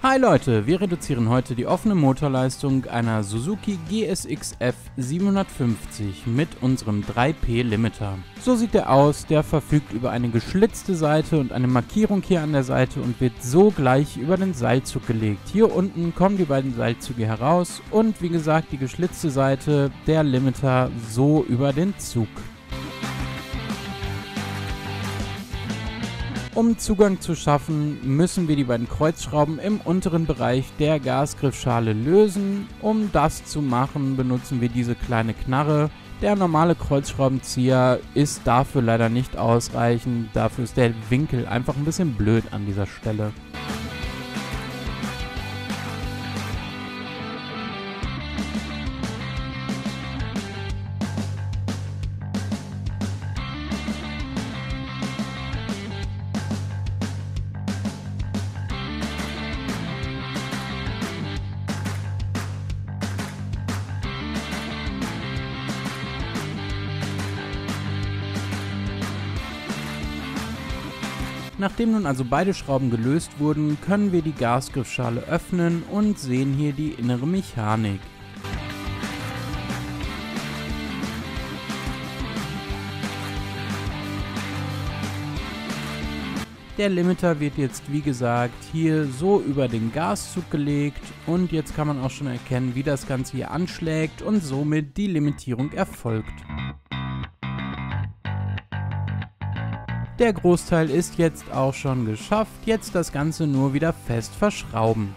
Hi Leute, wir reduzieren heute die offene Motorleistung einer Suzuki GSX-F 750 mit unserem 3P Limiter. So sieht der aus, der verfügt über eine geschlitzte Seite und eine Markierung hier an der Seite und wird so gleich über den Seilzug gelegt. Hier unten kommen die beiden Seilzüge heraus und wie gesagt die geschlitzte Seite, der Limiter so über den Zug. Um Zugang zu schaffen, müssen wir die beiden Kreuzschrauben im unteren Bereich der Gasgriffschale lösen. Um das zu machen, benutzen wir diese kleine Knarre. Der normale Kreuzschraubenzieher ist dafür leider nicht ausreichend, dafür ist der Winkel einfach ein bisschen blöd an dieser Stelle. Nachdem nun also beide Schrauben gelöst wurden, können wir die Gasgriffschale öffnen und sehen hier die innere Mechanik. Der Limiter wird jetzt wie gesagt hier so über den Gaszug gelegt und jetzt kann man auch schon erkennen, wie das Ganze hier anschlägt und somit die Limitierung erfolgt. Der Großteil ist jetzt auch schon geschafft, jetzt das Ganze nur wieder fest verschrauben.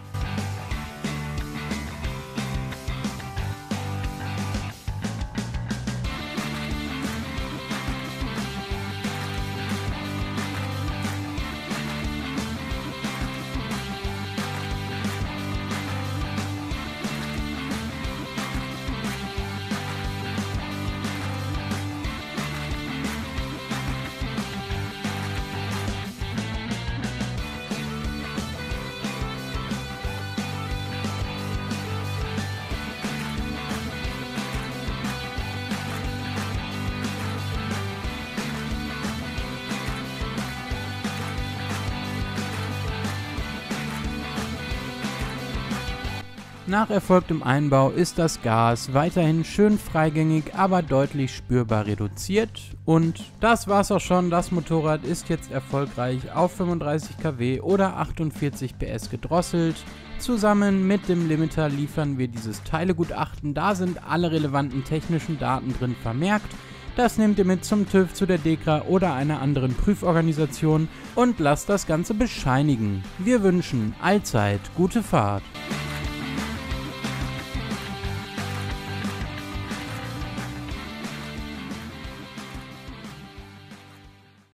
Nach erfolgtem Einbau ist das Gas weiterhin schön freigängig, aber deutlich spürbar reduziert. Und das war's auch schon, das Motorrad ist jetzt erfolgreich auf 35 kW oder 48 PS gedrosselt. Zusammen mit dem Limiter liefern wir dieses Teilegutachten, da sind alle relevanten technischen Daten drin vermerkt. Das nehmt ihr mit zum TÜV, zu der DEKRA oder einer anderen Prüforganisation und lasst das Ganze bescheinigen. Wir wünschen allzeit gute Fahrt.